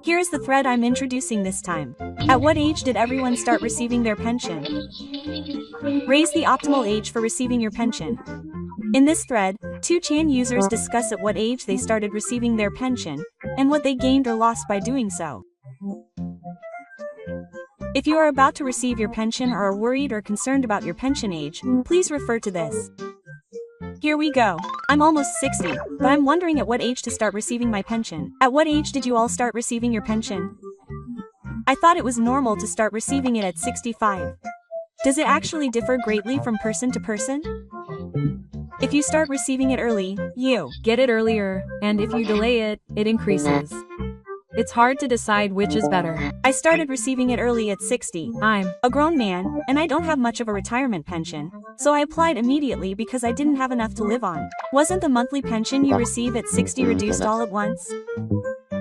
Here is the thread I'm introducing this time. At what age did everyone start receiving their pension? Raise the optimal age for receiving your pension. In this thread, 2ch users discuss at what age they started receiving their pension, and what they gained or lost by doing so. If you are about to receive your pension or are worried or concerned about your pension age, please refer to this. Here we go. I'm almost 60, but I'm wondering at what age to start receiving my pension. At what age did you all start receiving your pension? I thought it was normal to start receiving it at 65. Does it actually differ greatly from person to person? If you start receiving it early, you get it earlier, and if you delay it, it increases. It's hard to decide which is better. I started receiving it early at 60. I'm a grown man, and I don't have much of a retirement pension, so I applied immediately because I didn't have enough to live on. Wasn't the monthly pension you receive at 60 reduced all at once?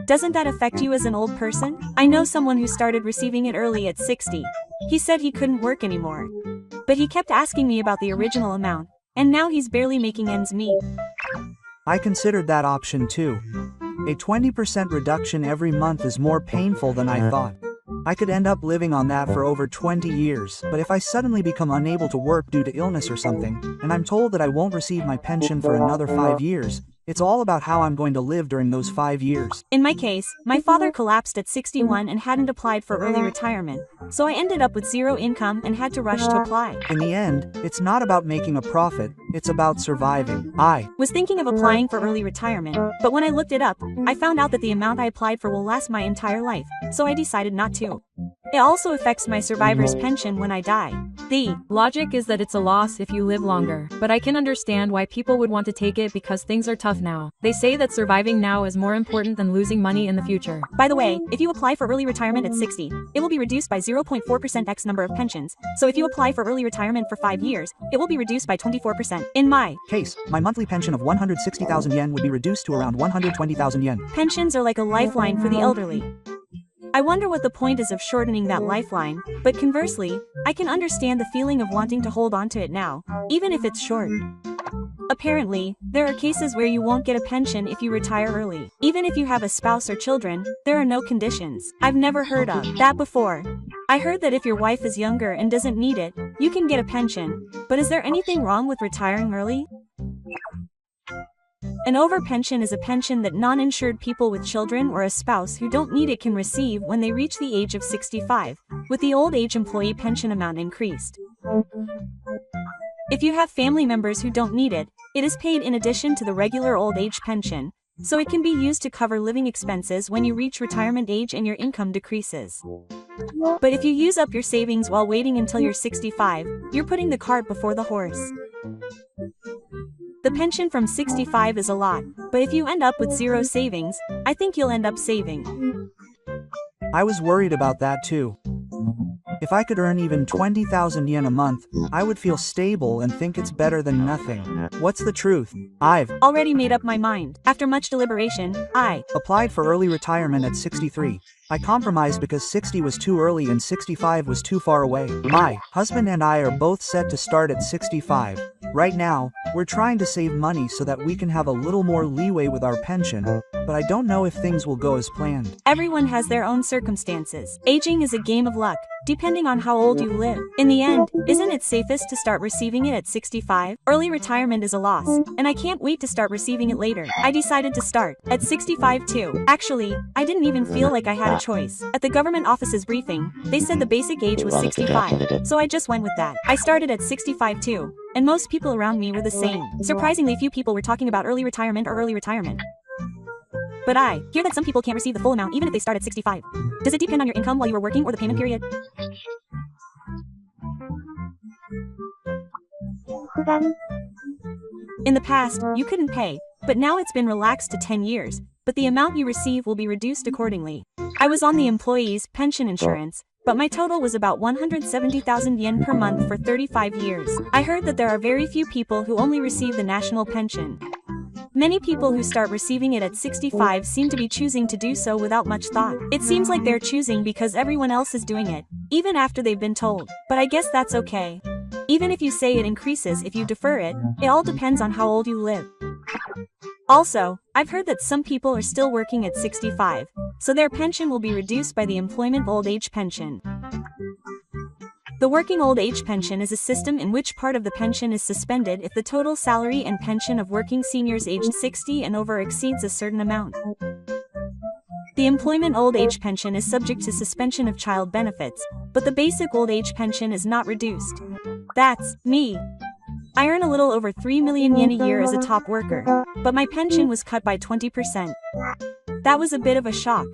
Doesn't that affect you as an old person? I know someone who started receiving it early at 60. He said he couldn't work anymore. But he kept asking me about the original amount, and now he's barely making ends meet. I considered that option too. A 20% reduction every month is more painful than I thought. I could end up living on that for over 20 years, but if I suddenly become unable to work due to illness or something, and I'm told that I won't receive my pension for another 5 years, it's all about how I'm going to live during those 5 years. In my case, my father collapsed at 61 and hadn't applied for early retirement, so I ended up with zero income and had to rush to apply. In the end, it's not about making a profit, it's about surviving. I was thinking of applying for early retirement, but when I looked it up, I found out that the amount I applied for will last my entire life, so I decided not to. It also affects my survivor's pension when I die. The logic is that it's a loss if you live longer, but I can understand why people would want to take it because things are tough now. They say that surviving now is more important than losing money in the future. By the way, if you apply for early retirement at 60, it will be reduced by 0.4% X number of pensions, so if you apply for early retirement for 5 years, it will be reduced by 24%. In my case, my monthly pension of 160,000 yen would be reduced to around 120,000 yen. Pensions are like a lifeline for the elderly. I wonder what the point is of shortening that lifeline, but conversely, I can understand the feeling of wanting to hold on to it now, even if it's short. Apparently, there are cases where you won't get a pension if you retire early. Even if you have a spouse or children, there are no conditions. I've never heard of that before. I heard that if your wife is younger and doesn't need it, you can get a pension, but is there anything wrong with retiring early? An overpension is a pension that non-insured people with children or a spouse who don't need it can receive when they reach the age of 65, with the old age employee pension amount increased. If you have family members who don't need it, it is paid in addition to the regular old age pension, so it can be used to cover living expenses when you reach retirement age and your income decreases. But if you use up your savings while waiting until you're 65, you're putting the cart before the horse. The pension from 65 is a lot, but if you end up with zero savings, I think you'll end up saving. I was worried about that too. If I could earn even 20,000 yen a month, I would feel stable and think it's better than nothing. What's the truth? I've already made up my mind. After much deliberation, I applied for early retirement at 63. I compromised because 60 was too early and 65 was too far away. My husband and I are both set to start at 65. Right now, we're trying to save money so that we can have a little more leeway with our pension, but I don't know if things will go as planned. Everyone has their own circumstances. Aging is a game of luck, depending on how old you live. In the end, isn't it safest to start receiving it at 65? Early retirement is a loss, and I can't wait to start receiving it later. I decided to start at 65 too. Actually, I didn't even feel like I had a choice. At the government office's briefing, they said the basic age was 65, so I just went with that. I started at 65 too, and most people around me were the same. Surprisingly few people were talking about early retirement or early retirement. But I hear that some people can't receive the full amount even if they start at 65. Does it depend on your income while you were working or the payment period? In the past, you couldn't pay, but now it's been relaxed to 10 years, but the amount you receive will be reduced accordingly. I was on the employee's pension insurance, but my total was about 170,000 yen per month for 35 years. I heard that there are very few people who only receive the national pension. Many people who start receiving it at 65 seem to be choosing to do so without much thought. It seems like they're choosing because everyone else is doing it, even after they've been told. But I guess that's okay. Even if you say it increases if you defer it, it all depends on how old you live. Also, I've heard that some people are still working at 65, so their pension will be reduced by the employment old age pension. The working old age pension is a system in which part of the pension is suspended if the total salary and pension of working seniors aged 60 and over exceeds a certain amount. The employment old age pension is subject to suspension of child benefits, but the basic old age pension is not reduced. That's me. I earn a little over 3 million yen a year as a top worker, but my pension was cut by 20%. That was a bit of a shock.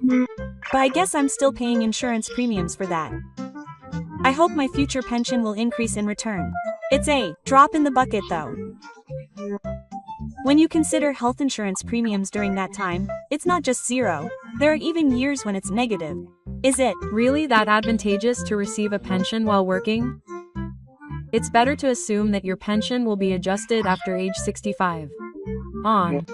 But I guess I'm still paying insurance premiums for that. I hope my future pension will increase in return. It's a drop in the bucket though. When you consider health insurance premiums during that time, it's not just zero. There are even years when it's negative. Is it Really that advantageous to receive a pension while working? It's better to assume that your pension will be adjusted after age 65. On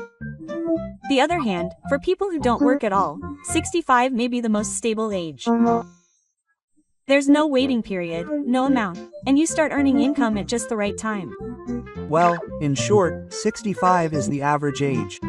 the other hand, for people who don't work at all, 65 may be the most stable age. There's no waiting period, no amount, and you start earning income at just the right time. Well, in short, 65 is the average age.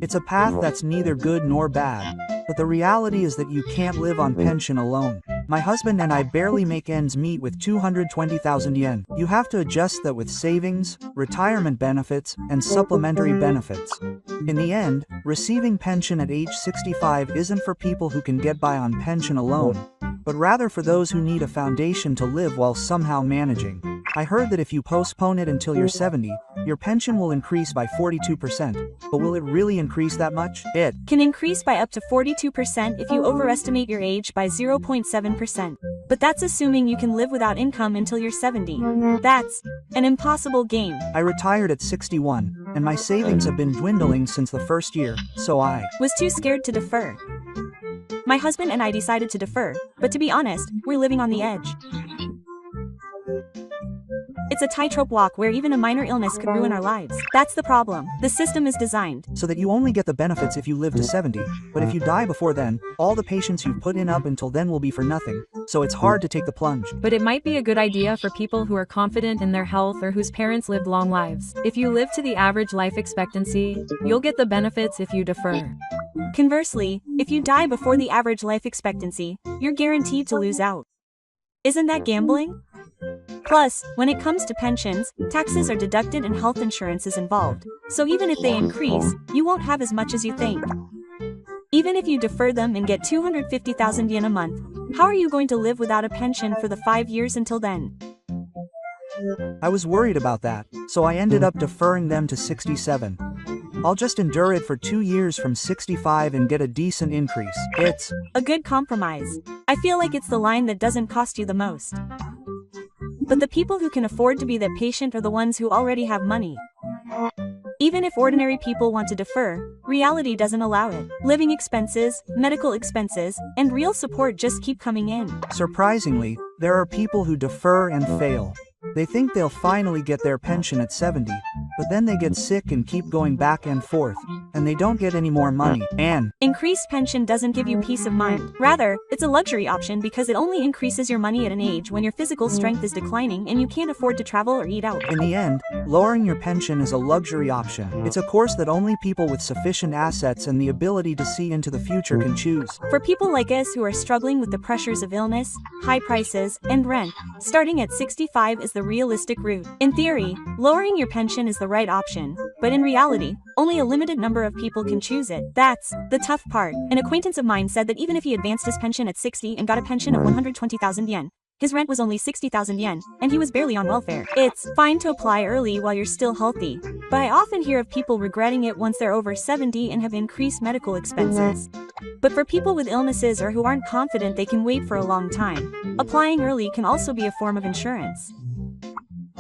It's a path that's neither good nor bad, but the reality is that you can't live on pension alone. My husband and I barely make ends meet with 220,000 yen. You have to adjust that with savings, retirement benefits, and supplementary benefits. In the end, receiving pension at age 65 isn't for people who can get by on pension alone, but rather for those who need a foundation to live while somehow managing. I heard that if you postpone it until you're 70, your pension will increase by 42%. But will it really increase that much? It can increase by up to 42% if you overestimate your age by 0.7%. But that's assuming you can live without income until you're 70. That's an impossible game. I retired at 61, and my savings have been dwindling since the first year, so I was too scared to defer. My husband and I decided to defer, but to be honest, we're living on the edge. It's a tightrope walk where even a minor illness could ruin our lives. That's the problem. The system is designed so that you only get the benefits if you live to 70, but if you die before then, all the patience you've put in up until then will be for nothing, so it's hard to take the plunge. But it might be a good idea for people who are confident in their health or whose parents lived long lives. If you live to the average life expectancy, you'll get the benefits if you defer. Conversely, if you die before the average life expectancy, you're guaranteed to lose out. Isn't that gambling? Plus, when it comes to pensions, taxes are deducted and health insurance is involved, so even if they increase, you won't have as much as you think. Even if you defer them and get 250,000 yen a month, how are you going to live without a pension for the 5 years until then? I was worried about that, so I ended up deferring them to 67. I'll just endure it for 2 years from 65 and get a decent increase. It's a good compromise. I feel like it's the line that doesn't cost you the most. But the people who can afford to be that patient are the ones who already have money. Even if ordinary people want to defer, reality doesn't allow it. Living expenses, medical expenses, and real support just keep coming in. Surprisingly, there are people who defer and fail. They think they'll finally get their pension at 70, but then they get sick and keep going back and forth, and they don't get any more money. And increased pension doesn't give you peace of mind. Rather, it's a luxury option because it only increases your money at an age when your physical strength is declining and you can't afford to travel or eat out. In the end, lowering your pension is a luxury option. It's a course that only people with sufficient assets and the ability to see into the future can choose. For people like us who are struggling with the pressures of illness, high prices, and rent, starting at 65 is the realistic route. In theory, lowering your pension is the right option, but in reality, only a limited number of people can choose it. That's the tough part. An acquaintance of mine said that even if he advanced his pension at 60 and got a pension of 120,000 yen, his rent was only 60,000 yen, and he was barely on welfare. It's fine to apply early while you're still healthy, but I often hear of people regretting it once they're over 70 and have increased medical expenses. But for people with illnesses or who aren't confident they can wait for a long time, applying early can also be a form of insurance.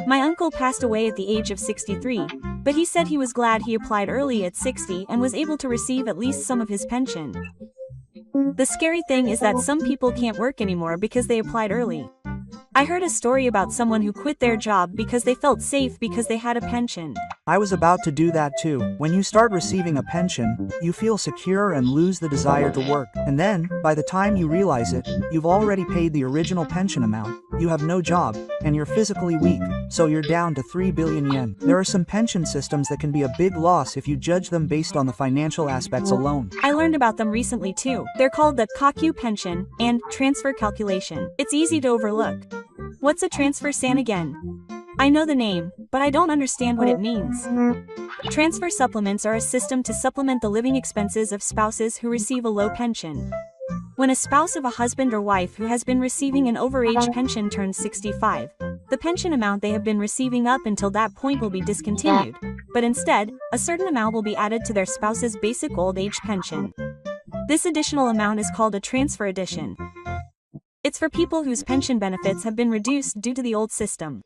My uncle passed away at the age of 63, but he said he was glad he applied early at 60 and was able to receive at least some of his pension. The scary thing is that some people can't work anymore because they applied early. I heard a story about someone who quit their job because they felt safe because they had a pension. I was about to do that too. When you start receiving a pension, you feel secure and lose the desire to work. And then, by the time you realize it, you've already paid the original pension amount. you have no job, and you're physically weak, so you're down to 3 billion yen. There are some pension systems that can be a big loss if you judge them based on the financial aspects alone. I learned about them recently too. They're called the kakyu pension and transfer calculation. It's easy to overlook. What's a transfer san again? I know the name, but I don't understand what it means. Transfer supplements are a system to supplement the living expenses of spouses who receive a low pension. When a spouse of a husband or wife who has been receiving an overage pension turns 65, the pension amount they have been receiving up until that point will be discontinued, but instead, a certain amount will be added to their spouse's basic old age pension. This additional amount is called a transfer addition. It's for people whose pension benefits have been reduced due to the old system.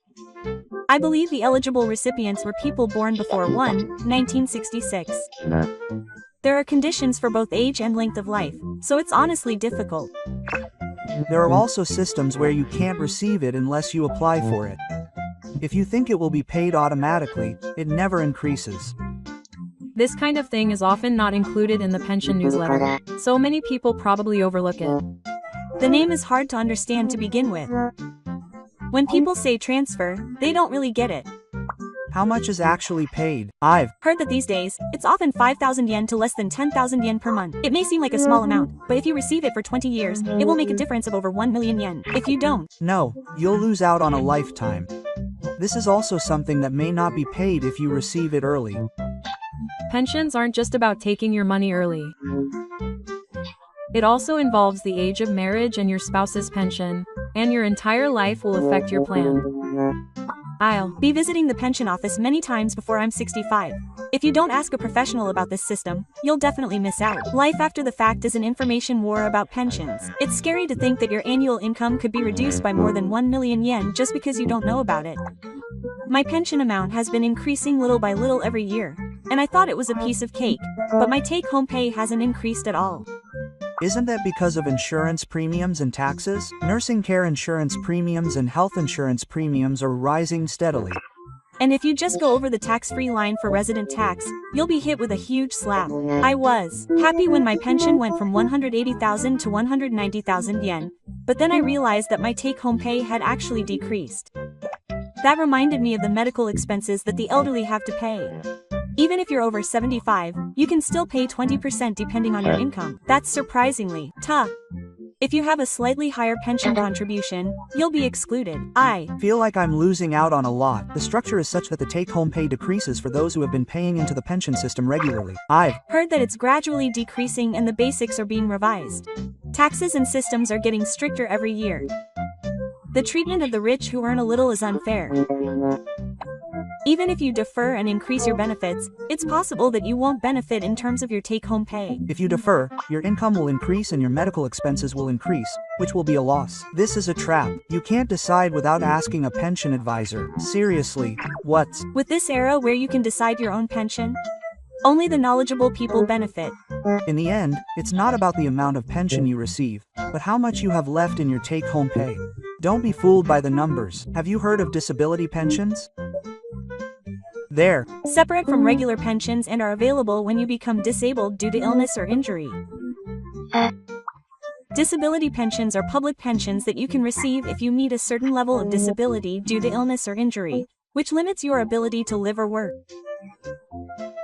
I believe the eligible recipients were people born before 1966. There are conditions for both age and length of life, so it's honestly difficult. There are also systems where you can't receive it unless you apply for it. If you think it will be paid automatically, it never increases. This kind of thing is often not included in the pension newsletter, so many people probably overlook it. The name is hard to understand to begin with. When people say transfer, they don't really get it. How much is actually paid? I've Heard that these days, it's often 5,000 yen to less than 10,000 yen per month. It may seem like a small amount, but if you receive it for 20 years, it will make a difference of over 1 million yen. If you don't, No, you'll lose out on a lifetime. This is also something that may not be paid if you receive it early. Pensions aren't just about taking your money early. It also involves the age of marriage and your spouse's pension, and your entire life will affect your plan. I'll be visiting the pension office many times before I'm 65. If you don't ask a professional about this system, you'll definitely miss out. Life after the fact is an information war about pensions. It's scary to think that your annual income could be reduced by more than 1 million yen just because you don't know about it. My pension amount has been increasing little by little every year, and I thought it was a piece of cake, but my take-home pay hasn't increased at all. Isn't that because of insurance premiums and taxes? Nursing care insurance premiums and health insurance premiums are rising steadily. And if you just go over the tax-free line for resident tax, you'll be hit with a huge slap. I was happy when my pension went from 180,000 to 190,000 yen, but then I realized that my take-home pay had actually decreased. That reminded me of the medical expenses that the elderly have to pay. Even if you're over 75, you can still pay 20% depending on your income. That's surprisingly tough. If you have a slightly higher pension contribution, you'll be excluded. I Feel like I'm losing out on a lot. The structure is such that the take-home pay decreases for those who have been paying into the pension system regularly. I've heard that it's gradually decreasing and the basics are being revised. Taxes and systems are getting stricter every year. The treatment of the rich who earn a little is unfair. Even if you defer and increase your benefits, it's possible that you won't benefit in terms of your take-home pay. If you defer, your income will increase and your medical expenses will increase, which will be a loss. This is a trap. You can't decide without asking a pension advisor. Seriously, what's With this era where you can decide your own pension, only the knowledgeable people benefit. In the end, it's not about the amount of pension you receive, but how much you have left in your take-home pay. Don't be fooled by the numbers. Have you heard of disability pensions? They're Separate from regular pensions and are available when you become disabled due to illness or injury. Disability pensions are public pensions that you can receive if you meet a certain level of disability due to illness or injury, which limits your ability to live or work.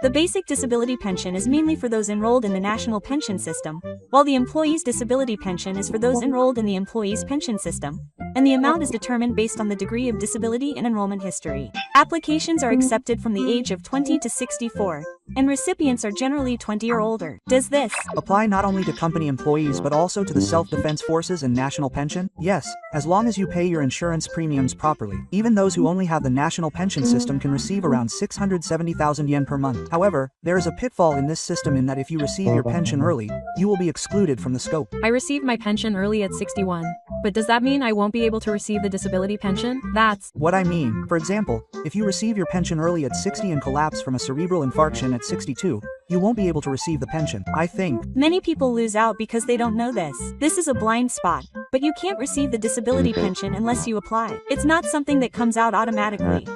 The basic disability pension is mainly for those enrolled in the national pension system, while the employee's disability pension is for those enrolled in the employee's pension system, and the amount is determined based on the degree of disability and enrollment history. Applications are accepted from the age of 20 to 64, and recipients are generally 20 or older. Does this apply not only to company employees but also to the self-defense forces and national pension? Yes, as long as you pay your insurance premiums properly. Even those who only have the national pension system can receive around 670,000 yen per month. However, there is a pitfall in this system in that if you receive your pension early, you will be excluded from the scope. I received my pension early at 61. But does that mean I won't be able to receive the disability pension? That's What I mean, for example, if you receive your pension early at 60 and collapse from a cerebral infarction at 62, you won't be able to receive the pension. I think Many people lose out because they don't know this. This is a blind spot, but you can't receive the disability pension unless you apply. It's not something that comes out automatically.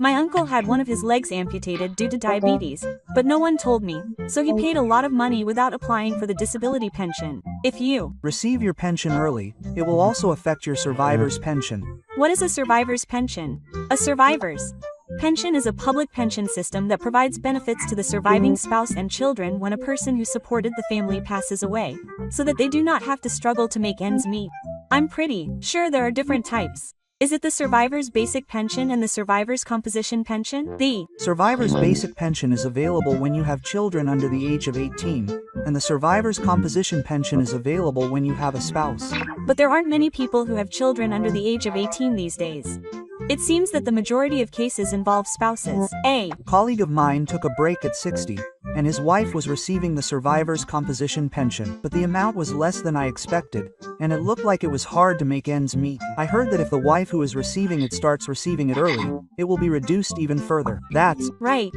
My uncle had one of his legs amputated due to diabetes, but no one told me, so he paid a lot of money without applying for the disability pension. If you receive your pension early, it will also affect your survivor's pension. What is a survivor's pension? A survivor's pension is a public pension system that provides benefits to the surviving spouse and children when a person who supported the family passes away, so that they do not have to struggle to make ends meet. I'm pretty sure there are different types. Is it the survivor's basic pension and the survivor's composition pension? The survivor's basic pension is available when you have children under the age of 18, and the survivor's composition pension is available when you have a spouse. But there aren't many people who have children under the age of 18 these days. It seems that the majority of cases involve spouses. A colleague of mine took a break at 60, and his wife was receiving the survivor's composition pension, but the amount was less than I expected, and it looked like it was hard to make ends meet. I heard that if the wife who is receiving it starts receiving it early, it will be reduced even further. That's right.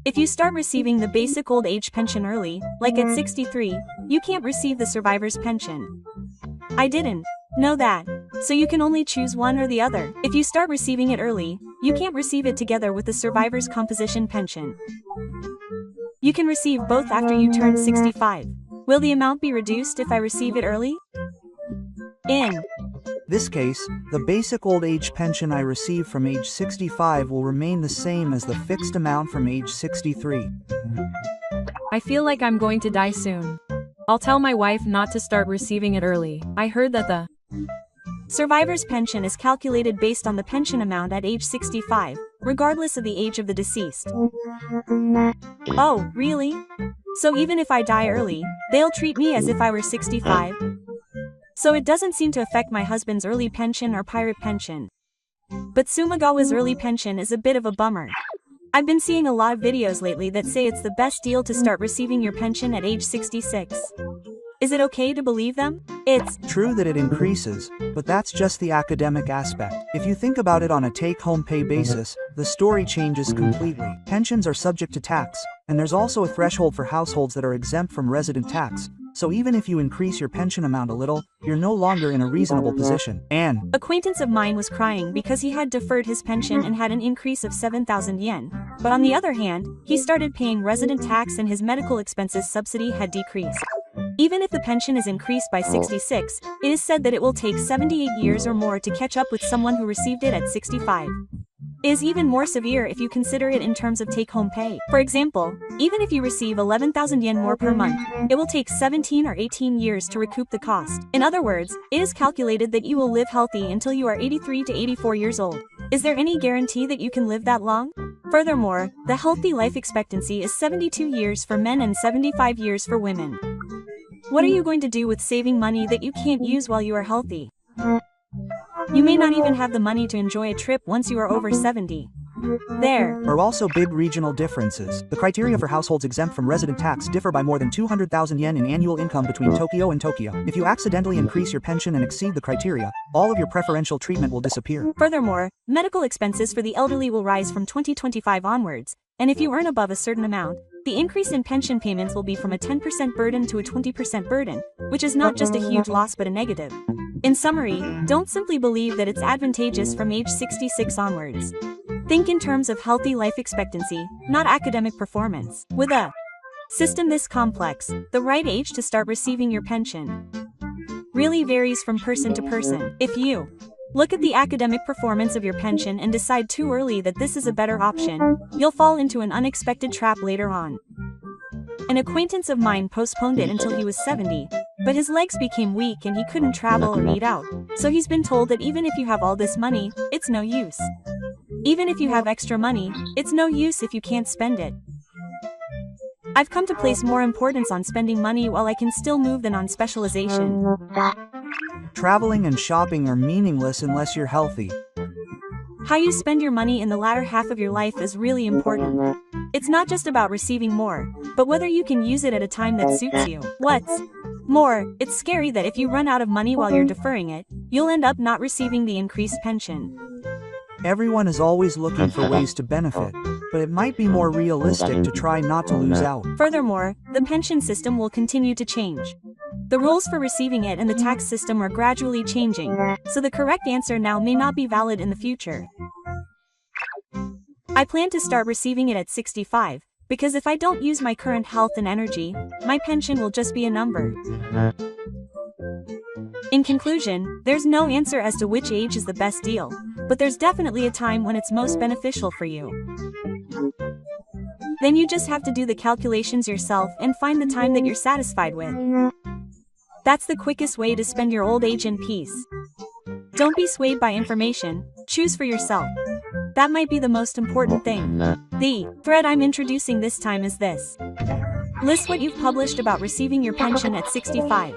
If you start receiving the basic old age pension early, like at 63, you can't receive the survivor's pension. I didn't know that. So you can only choose one or the other. If you start receiving it early, you can't receive it together with the survivor's composition pension. You can receive both after you turn 65. Will the amount be reduced if I receive it early? In this case, the basic old age pension I receive from age 65 will remain the same as the fixed amount from age 63. I feel like I'm going to die soon. I'll tell my wife not to start receiving it early. I heard that the survivor's pension is calculated based on the pension amount at age 65, regardless of the age of the deceased. Oh, really? So even if I die early, they'll treat me as if I were 65? So it doesn't seem to affect my husband's early pension or pirate pension. But Sumagawa's early pension is a bit of a bummer. I've been seeing a lot of videos lately that say it's the best deal to start receiving your pension at age 66. Is it okay to believe them? It's true that it increases, but that's just the academic aspect. If you think about it on a take-home pay basis, the story changes completely. Pensions are subject to tax, and there's also a threshold for households that are exempt from resident tax. So even if you increase your pension amount a little, you're no longer in a reasonable position. An acquaintance of mine was crying because he had deferred his pension and had an increase of 7,000 yen. But on the other hand, he started paying resident tax and his medical expenses subsidy had decreased. Even if the pension is increased by 66, it is said that it will take 78 years or more to catch up with someone who received it at 65. It is even more severe if you consider it in terms of take-home pay. For example, even if you receive 11,000 yen more per month, it will take 17 or 18 years to recoup the cost. In other words, it is calculated that you will live healthy until you are 83 to 84 years old. Is there any guarantee that you can live that long? Furthermore, the healthy life expectancy is 72 years for men and 75 years for women. What are you going to do with saving money that you can't use while you are healthy? You may not even have the money to enjoy a trip once you are over 70. There are also big regional differences. The criteria for households exempt from resident tax differ by more than 200,000 yen in annual income between Tokyo and Tokyo. If you accidentally increase your pension and exceed the criteria, all of your preferential treatment will disappear. Furthermore, medical expenses for the elderly will rise from 2025 onwards, and if you earn above a certain amount, the increase in pension payments will be from a 10% burden to a 20% burden, which is not just a huge loss but a negative. In summary, don't simply believe that it's advantageous from age 66 onwards. Think in terms of healthy life expectancy, not academic performance. With a system this complex, the right age to start receiving your pension really varies from person to person. If you look at the academic performance of your pension and decide too early that this is a better option, you'll fall into an unexpected trap later on. An acquaintance of mine postponed it until he was 70, but his legs became weak and he couldn't travel or eat out, so he's been told that even if you have all this money, it's no use. Even if you have extra money, it's no use if you can't spend it. I've come to place more importance on spending money while I can still move than on specialization. Traveling and shopping are meaningless unless you're healthy. How you spend your money in the latter half of your life is really important. It's not just about receiving more, but whether you can use it at a time that suits you. What's more, it's scary that if you run out of money while you're deferring it, you'll end up not receiving the increased pension. Everyone is always looking for ways to benefit, but it might be more realistic to try not to lose out. Furthermore, the pension system will continue to change. The rules for receiving it and the tax system are gradually changing, so the correct answer now may not be valid in the future. I plan to start receiving it at 65, because if I don't use my current health and energy, my pension will just be a number. In conclusion, there's no answer as to which age is the best deal, but there's definitely a time when it's most beneficial for you. Then you just have to do the calculations yourself and find the time that you're satisfied with. That's the quickest way to spend your old age in peace. Don't be swayed by information, choose for yourself. That might be the most important thing. The thread I'm introducing this time is this. List what you've published about receiving your pension at 65.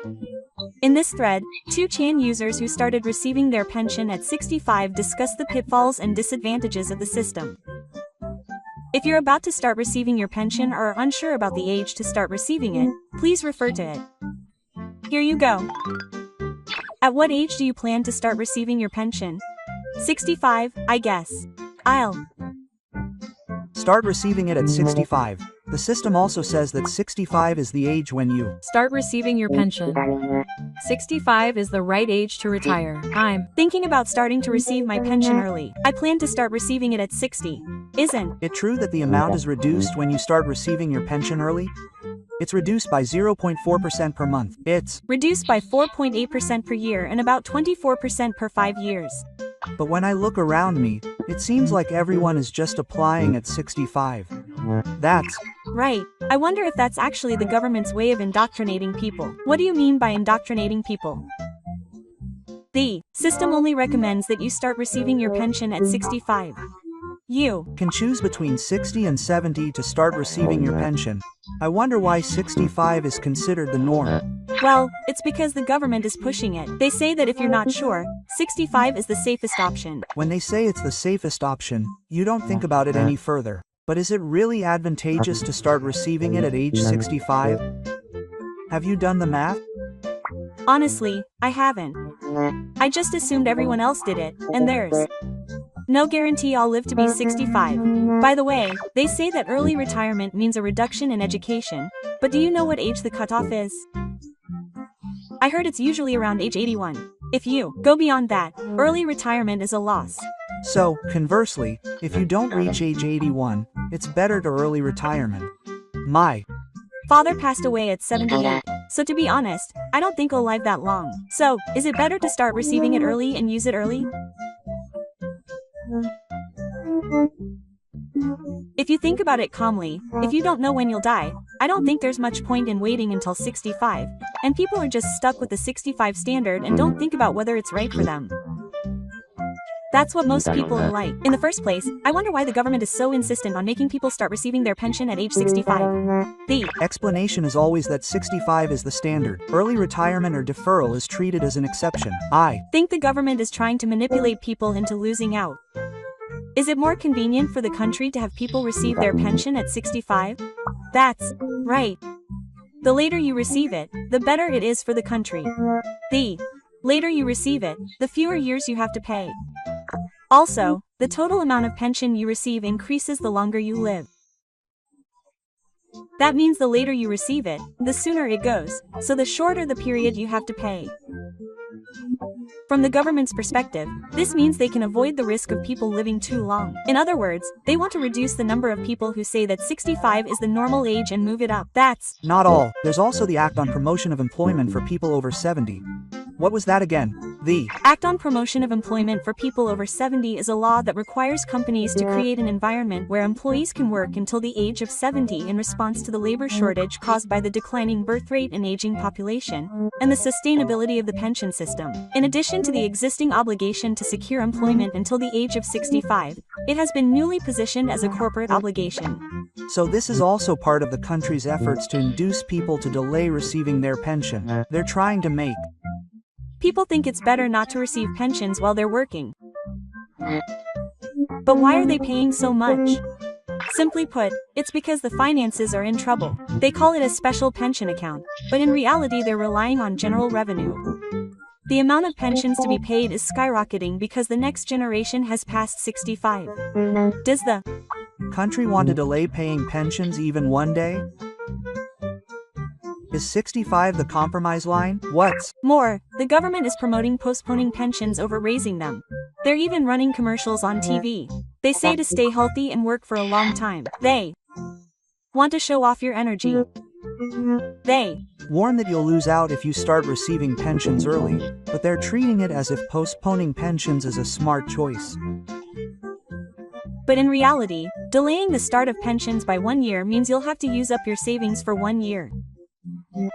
In this thread, 2ch users who started receiving their pension at 65 discuss the pitfalls and disadvantages of the system. If you're about to start receiving your pension or are unsure about the age to start receiving it, please refer to it. Here you go. At what age do you plan to start receiving your pension? 65, I guess. I'll Start receiving it at 65. The system also says that 65 is the age when you Start receiving your pension. 65 is the right age to retire. I'm thinking about starting to receive my pension early. I plan to start receiving it at 60. Isn't it true that the amount is reduced when you start receiving your pension early? It's reduced by 0.4% per month. It's reduced by 4.8% per year and about 24% per 5 years. But when I look around me, it seems like everyone is just applying at 65. That's right. I wonder if that's actually the government's way of indoctrinating people. What do you mean by indoctrinating people? The system only recommends that you start receiving your pension at 65. You can choose between 60 and 70 to start receiving your pension. I wonder why 65 is considered the norm. Well, it's because the government is pushing it. They say that if you're not sure, 65 is the safest option. When they say it's the safest option, you don't think about it any further. But is it really advantageous to start receiving it at age 65? Have you done the math? Honestly, I haven't. I just assumed everyone else did it, and there's no guarantee I'll live to be 65. By the way, they say that early retirement means a reduction in education, but do you know what age the cutoff is? I heard it's usually around age 81. If you go beyond that, early retirement is a loss. So, conversely, if you don't reach age 81, it's better to early retirement. My father passed away at 78, so to be honest, I don't think I'll live that long. So, is it better to start receiving it early and use it early? If you think about it calmly, if you don't know when you'll die, I don't think there's much point in waiting until 65, and people are just stuck with the 65 standard and don't think about whether it's right for them. That's what most people are like. In the first place, I wonder why the government is so insistent on making people start receiving their pension at age 65. The explanation is always that 65 is the standard. Early retirement or deferral is treated as an exception. I think the government is trying to manipulate people into losing out. Is it more convenient for the country to have people receive their pension at 65? That's right. The later you receive it, the better it is for the country. The later you receive it, the fewer years you have to pay. Also, the total amount of pension you receive increases the longer you live. That means the later you receive it, the sooner it goes, so the shorter the period you have to pay. From the government's perspective, this means they can avoid the risk of people living too long. In other words, they want to reduce the number of people who say that 65 is the normal age and move it up. That's not all. There's also the Act on Promotion of Employment for People Over 70. What was that again? The Act on Promotion of Employment for People Over 70 is a law that requires companies to create an environment where employees can work until the age of 70 in response to the labor shortage caused by the declining birth rate and aging population, and the sustainability of the pension system. In addition to the existing obligation to secure employment until the age of 65, it has been newly positioned as a corporate obligation. So this is also part of the country's efforts to induce people to delay receiving their pension. They're trying to make people think it's better not to receive pensions while they're working. But why are they paying so much? Simply put, it's because the finances are in trouble. They call it a special pension account, but in reality they're relying on general revenue. The amount of pensions to be paid is skyrocketing because the next generation has passed 65. Does the country want to delay paying pensions even one day? Is 65 the compromise line? What's More, the government is promoting postponing pensions over raising them. They're even running commercials on TV. They say to stay healthy and work for a long time. They want to show off your energy. They warn that you'll lose out if you start receiving pensions early, but they're treating it as if postponing pensions is a smart choice. But in reality, delaying the start of pensions by 1 year means you'll have to use up your savings for 1 year.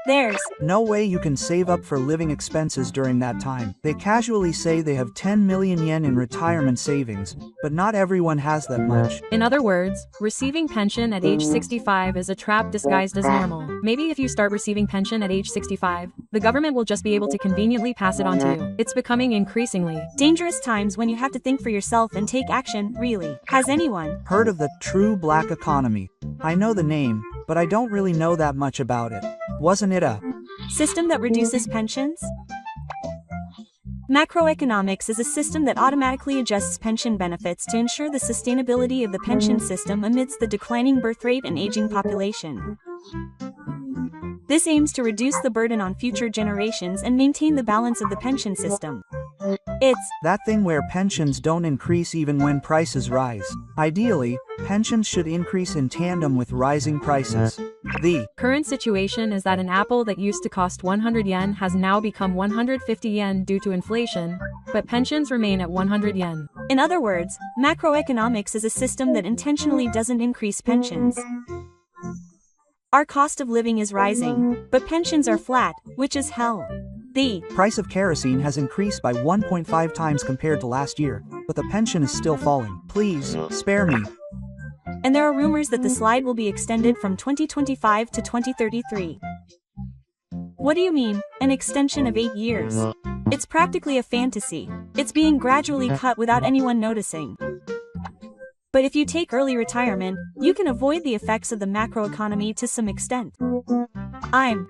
There's no way you can save up for living expenses during that time. They casually say they have 10 million yen in retirement savings, but not everyone has that much. In other words, receiving pension at age 65 is a trap disguised as normal. Maybe if you start receiving pension at age 65, the government will just be able to conveniently pass it on to you. It's becoming increasingly dangerous times when you have to think for yourself and take action, really. Has anyone heard of the true black economy? I know the name, but I don't really know that much about it. Wasn't it a system that reduces pensions? Macroeconomics is a system that automatically adjusts pension benefits to ensure the sustainability of the pension system amidst the declining birth rate and aging population. This aims to reduce the burden on future generations and maintain the balance of the pension system. It's that thing where pensions don't increase even when prices rise. Ideally, pensions should increase in tandem with rising prices. The current situation is that an apple that used to cost 100 yen has now become 150 yen due to inflation, but pensions remain at 100 yen. In other words, macroeconomics is a system that intentionally doesn't increase pensions. Our cost of living is rising, but pensions are flat, which is hell. The price of kerosene has increased by 1.5 times compared to last year, but the pension is still falling. Please, spare me. And there are rumors that the slide will be extended from 2025 to 2033. What do you mean, an extension of 8 years? It's practically a fantasy. It's being gradually cut without anyone noticing. But if you take early retirement, you can avoid the effects of the macroeconomy to some extent. I'm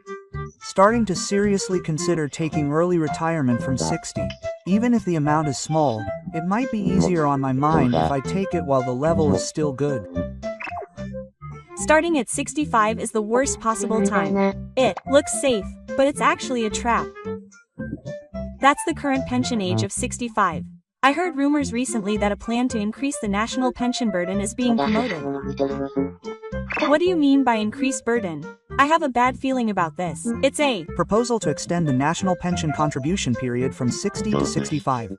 starting to seriously consider taking early retirement from 60. Even if the amount is small, it might be easier on my mind if I take it while the level is still good. Starting at 65 is the worst possible time. It looks safe, but it's actually a trap. That's the current pension age of 65. I heard rumors recently that a plan to increase the national pension burden is being promoted. What do you mean by increased burden? I have a bad feeling about this. It's a proposal to extend the national pension contribution period from 60 to 65.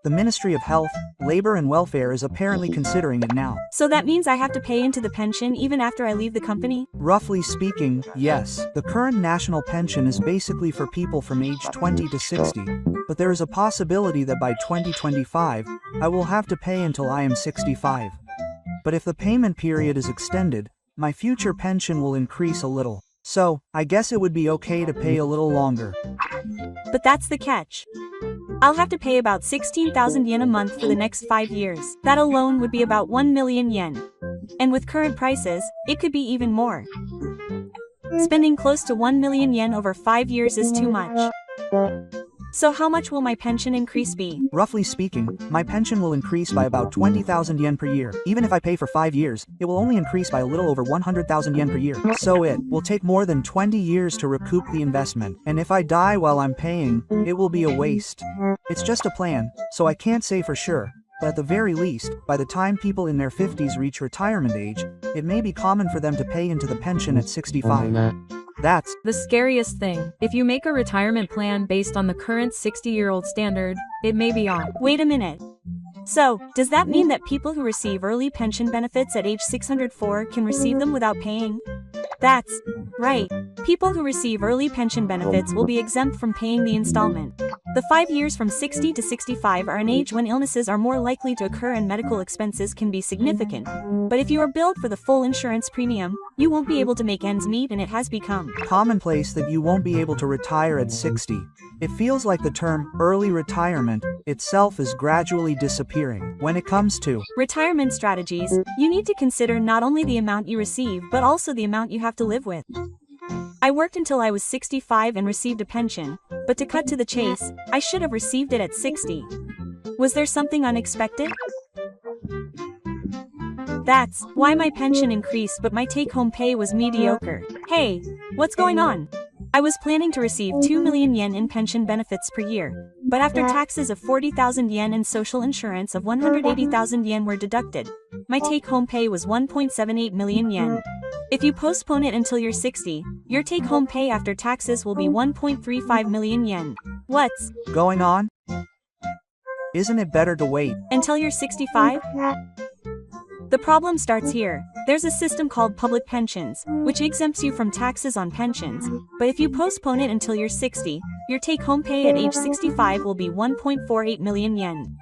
The Ministry of Health, Labor and Welfare is apparently considering it now. So that means I have to pay into the pension even after I leave the company? Roughly speaking, yes. The current national pension is basically for people from age 20 to 60, but there is a possibility that by 2025, I will have to pay until I am 65. But if the payment period is extended, my future pension will increase a little. So, I guess it would be okay to pay a little longer. But that's the catch. I'll have to pay about 16,000 yen a month for the next 5 years. That alone would be about 1 million yen. And with current prices, it could be even more. Spending close to 1 million yen over 5 years is too much. So how much will my pension increase be? Roughly speaking, my pension will increase by about 20,000 yen per year. Even if I pay for 5 years, it will only increase by a little over 100,000 yen per year. So it will take more than 20 years to recoup the investment. And if I die while I'm paying, it will be a waste. It's just a plan, so I can't say for sure. But at the very least, by the time people in their 50s reach retirement age, it may be common for them to pay into the pension at 65. That's the scariest thing. If you make a retirement plan based on the current 60-year-old standard, it may be off. Wait a minute. So, does that mean that people who receive early pension benefits at age 604 can receive them without paying? That's right. People who receive early pension benefits will be exempt from paying the installment. The 5 years from 60 to 65 are an age when illnesses are more likely to occur and medical expenses can be significant. But if you are billed for the full insurance premium, you won't be able to make ends meet, and it has become commonplace that you won't be able to retire at 60. It feels like the term early retirement itself is gradually disappearing. When it comes to retirement strategies, you need to consider not only the amount you receive but also the amount you have to live with. I worked until I was 65 and received a pension, but to cut to the chase, I should have received it at 60. Was there something unexpected? That's why my pension increased but my take-home pay was mediocre. Hey, what's going on? I was planning to receive 2 million yen in pension benefits per year, but after taxes of 40,000 yen and social insurance of 180,000 yen were deducted, my take-home pay was 1.78 million yen. If you postpone it until you're 60, your take-home pay after taxes will be 1.35 million yen. What's going on? Isn't it better to wait until you're 65? The problem starts here. There's a system called public pensions, which exempts you from taxes on pensions, but if you postpone it until you're 60, your take-home pay at age 65 will be 1.48 million yen.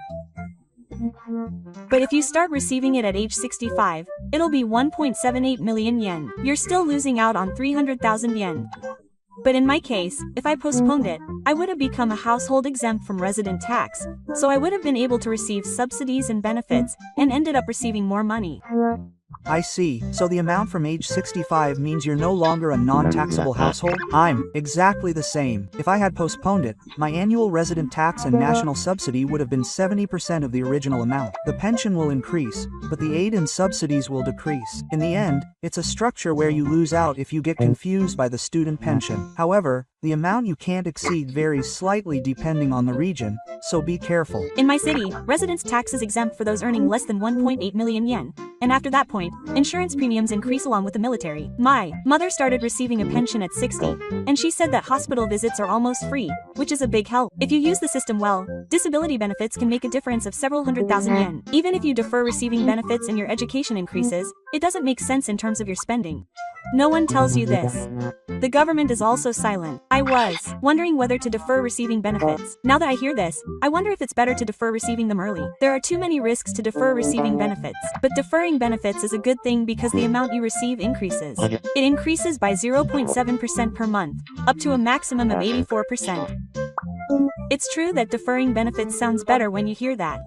But if you start receiving it at age 65, it'll be 1.78 million yen. You're still losing out on 300,000 yen. But in my case, if I postponed it, I would have become a household exempt from resident tax, so I would have been able to receive subsidies and benefits, and ended up receiving more money. I see, so the amount from age 65 means you're no longer a non-taxable household? I'm exactly the same. If I had postponed it, my annual resident tax and national subsidy would have been 70% of the original amount. The pension will increase, but the aid and subsidies will decrease. In the end, it's a structure where you lose out if you get confused by the student pension. However, the amount you can't exceed varies slightly depending on the region, so be careful. In my city, residence tax is exempt for those earning less than 1.8 million yen, and after that point, insurance premiums increase along with the military. My mother started receiving a pension at 60, and she said that hospital visits are almost free, which is a big help. If you use the system well, disability benefits can make a difference of several 100,000 yen. Even if you defer receiving benefits and your education increases, it doesn't make sense in terms of your spending. No one tells you this. The government is also silent. I was wondering whether to defer receiving benefits. Now that I hear this, I wonder if it's better to defer receiving them early. There are too many risks to defer receiving benefits, but deferring benefits is a good thing because the amount you receive increases. It increases by 0.7% per month, up to a maximum of 84%. It's true that deferring benefits sounds better when you hear that.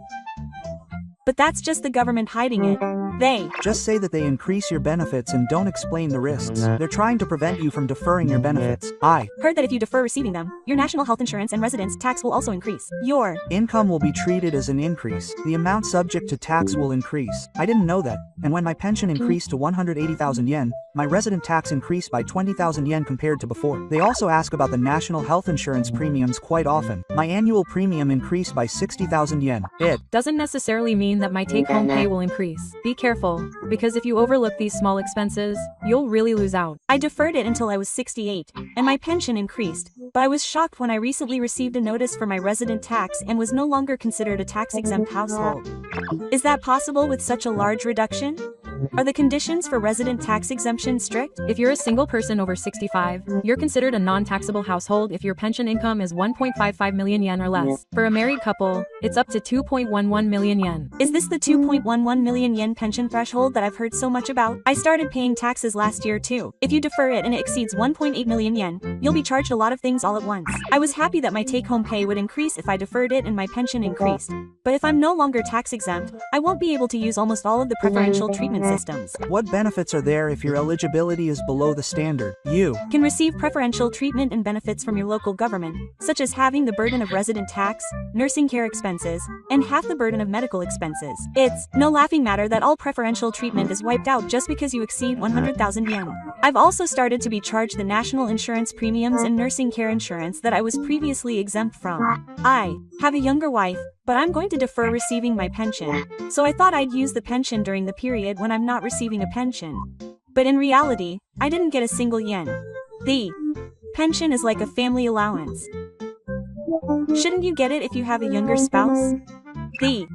But that's just the government hiding it. They just say that they increase your benefits and don't explain the risks. They're trying to prevent you from deferring your benefits. I heard that if you defer receiving them, your national health insurance and residence tax will also increase. Your income will be treated as an increase. The amount subject to tax will increase. I didn't know that. And when my pension increased to 180,000 yen, my resident tax increased by 20,000 yen compared to before. They also ask about the national health insurance premiums quite often. My annual premium increased by 60,000 yen. It doesn't necessarily mean that my take-home pay will increase. Be careful, because if you overlook these small expenses, you'll really lose out. I deferred it until I was 68, and my pension increased, but I was shocked when I recently received a notice for my resident tax and was no longer considered a tax-exempt household. Is that possible with such a large reduction? Are the conditions for resident tax exemption strict? If you're a single person over 65, you're considered a non-taxable household if your pension income is 1.55 million yen or less. For a married couple, it's up to 2.11 million yen. Is this the 2.11 million yen pension threshold that I've heard so much about? I started paying taxes last year too. If you defer it and it exceeds 1.8 million yen, you'll be charged a lot of things all at once. I was happy that my take-home pay would increase if I deferred it and my pension increased. But if I'm no longer tax-exempt, I won't be able to use almost all of the preferential treatment systems. What benefits are there if your eligibility is below the standard? You can receive preferential treatment and benefits from your local government, such as having the burden of resident tax, nursing care expenses, and half the burden of medical expenses. It's no laughing matter that all preferential treatment is wiped out just because you exceed 100,000 yen. I've also started to be charged the national insurance premiums and nursing care insurance that I was previously exempt from. I have a younger wife, but I'm going to defer receiving my pension, so I thought I'd use the pension during the period when I'm not receiving a pension. But in reality, I didn't get a single yen. The pension is like a family allowance. Shouldn't you get it if you have a younger spouse? The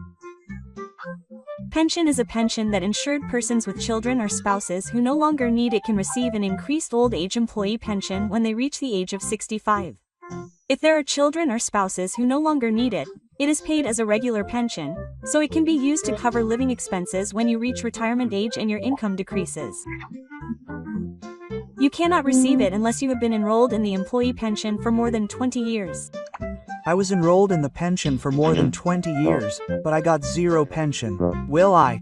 pension is a pension that insured persons with children or spouses who no longer need it can receive an increased old age employee pension when they reach the age of 65. If there are children or spouses who no longer need it, it is paid as a regular pension, so it can be used to cover living expenses when you reach retirement age and your income decreases. You cannot receive it unless you have been enrolled in the employee pension for more than 20 years. I was enrolled in the pension for more than 20 years, but I got zero pension. Will I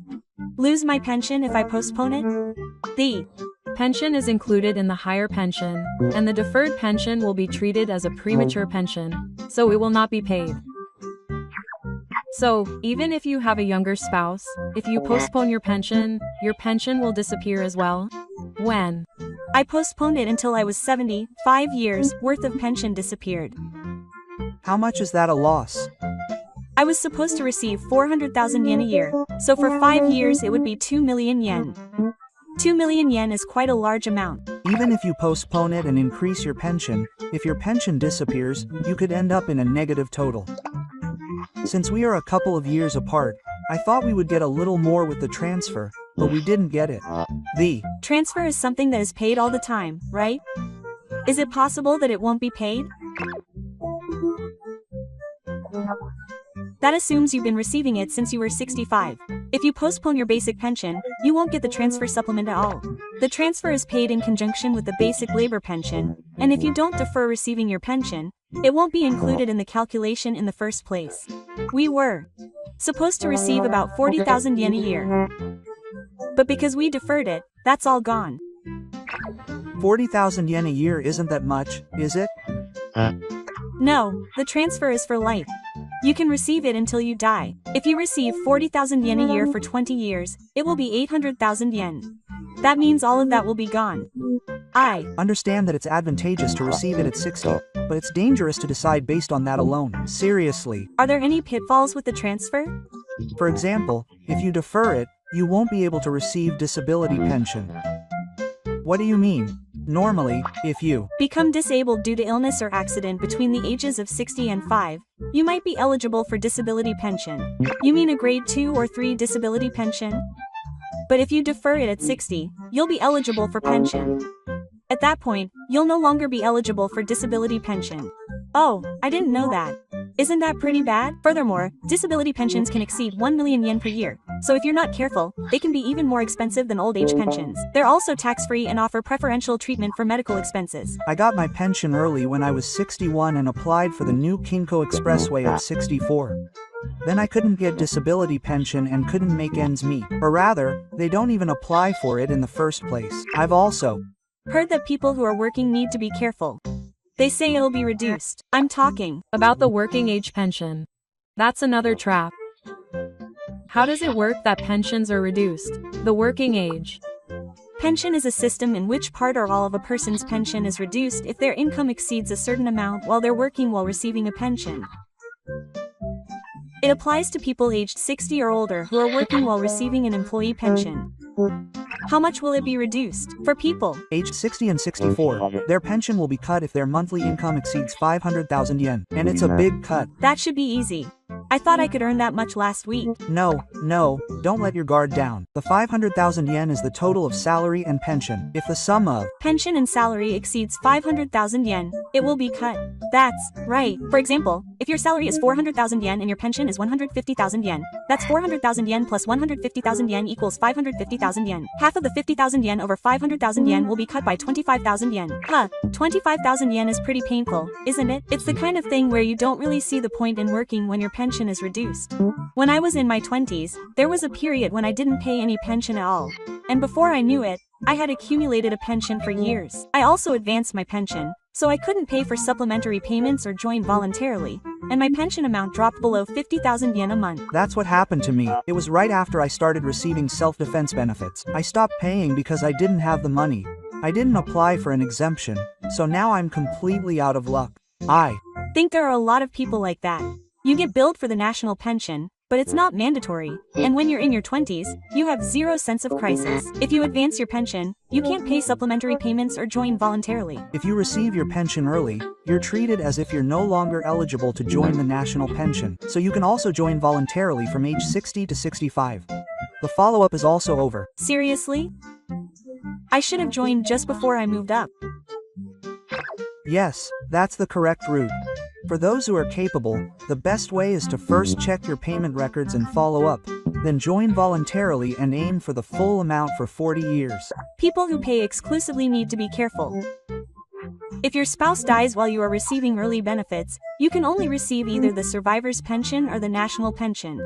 lose my pension if I postpone it? The pension is included in the higher pension, and the deferred pension will be treated as a premature pension, so it will not be paid. So, even if you have a younger spouse, if you postpone your pension will disappear as well. When I postponed it until I was 70, 5 years worth of pension disappeared. How much is that a loss? I was supposed to receive 400,000 yen a year, so for 5 years it would be 2 million yen. 2 million yen is quite a large amount. Even if you postpone it and increase your pension, if your pension disappears, you could end up in a negative total. Since we are a couple of years apart, I thought we would get a little more with the transfer, but we didn't get it. The transfer is something that is paid all the time, right? Is it possible that it won't be paid? That assumes you've been receiving it since you were 65. If you postpone your basic pension, you won't get the transfer supplement at all. The transfer is paid in conjunction with the basic labor pension, and if you don't defer receiving your pension, it won't be included in the calculation in the first place. We were supposed to receive about 40,000 yen a year. But because we deferred it, that's all gone. 40,000 yen a year isn't that much, is it? No, the transfer is for life. You can receive it until you die. If you receive 40,000 yen a year for 20 years, it will be 800,000 yen. That means all of that will be gone. I understand that it's advantageous to receive it at 60, but it's dangerous to decide based on that alone. Seriously. Are there any pitfalls with the transfer? For example, if you defer it, you won't be able to receive disability pension. What do you mean? Normally, if you become disabled due to illness or accident between the ages of 60 and 5, you might be eligible for disability pension. You mean a grade 2 or 3 disability pension? But if you defer it at 60, you'll be eligible for pension. At that point, you'll no longer be eligible for disability pension. Oh, I didn't know that. Isn't that pretty bad? Furthermore, disability pensions can exceed 1 million yen per year, so if you're not careful, they can be even more expensive than old age pensions. They're also tax-free and offer preferential treatment for medical expenses. I got my pension early when I was 61 and applied for the new Kinko Expressway at 64. Then I couldn't get disability pension and couldn't make ends meet. Or rather, they don't even apply for it in the first place. I've also heard that people who are working need to be careful. They say it'll be reduced. I'm talking about the working age pension. That's another trap. How does it work that pensions are reduced? The working age pension is a system in which part or all of a person's pension is reduced if their income exceeds a certain amount while they're working while receiving a pension. It applies to people aged 60 or older who are working while receiving an employee pension. How much will it be reduced? For people aged 60 and 64, their pension will be cut if their monthly income exceeds 500,000 yen, and it's a big cut. That should be easy. I thought I could earn that much last week. No, don't let your guard down. The 500,000 yen is the total of salary and pension. If the sum of pension and salary exceeds 500,000 yen, it will be cut. That's right. For example, if your salary is 400,000 yen and your pension is 150,000 yen, that's 400,000 yen plus 150,000 yen equals 550,000 yen. Half of the 50,000 yen over 500,000 yen will be cut by 25,000 yen. 25,000 yen is pretty painful, isn't it? It's the kind of thing where you don't really see the point in working when your pension is reduced. When I was in my 20s, there was a period when I didn't pay any pension at all. And before I knew it, I had accumulated a pension for years. I also advanced my pension, so I couldn't pay for supplementary payments or join voluntarily, and my pension amount dropped below 50,000 yen a month. That's what happened to me. It was right after I started receiving self-defense benefits. I stopped paying because I didn't have the money. I didn't apply for an exemption, so now I'm completely out of luck. I think there are a lot of people like that. You get billed for the national pension, but it's not mandatory, and when you're in your 20s, you have zero sense of crisis. If you advance your pension, you can't pay supplementary payments or join voluntarily. If you receive your pension early, you're treated as if you're no longer eligible to join the national pension, so you can also join voluntarily from age 60 to 65. The follow-up is also over. Seriously? I should have joined just before I moved up. Yes, that's the correct route. For those who are capable, the best way is to first check your payment records and follow up, then join voluntarily and aim for the full amount for 40 years. People who pay exclusively need to be careful. If your spouse dies while you are receiving early benefits, you can only receive either the survivor's pension or the national pension.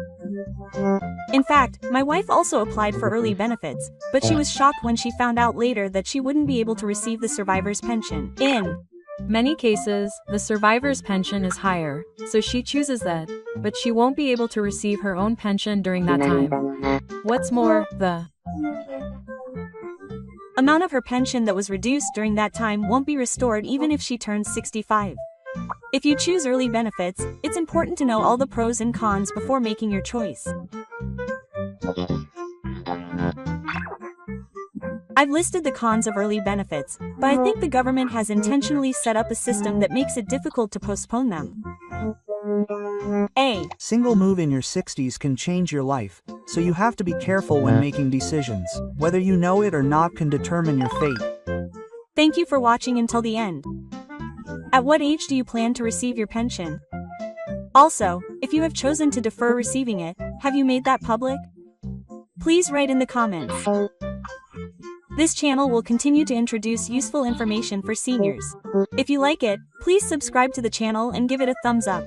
In fact, my wife also applied for early benefits, but she was shocked when she found out later that she wouldn't be able to receive the survivor's pension. In many cases, the survivor's pension is higher, so she chooses that, but she won't be able to receive her own pension during that time. What's more, amount of her pension that was reduced during that time won't be restored even if she turns 65. If you choose early benefits, it's important to know all the pros and cons before making your choice. I've listed the cons of early benefits, but I think the government has intentionally set up a system that makes it difficult to postpone them. A. Single move in your 60s can change your life, so you have to be careful when making decisions. Whether you know it or not can determine your fate. Thank you for watching until the end. At what age do you plan to receive your pension? Also, if you have chosen to defer receiving it, have you made that public? Please write in the comments. This channel will continue to introduce useful information for seniors. If you like it, please subscribe to the channel and give it a thumbs up.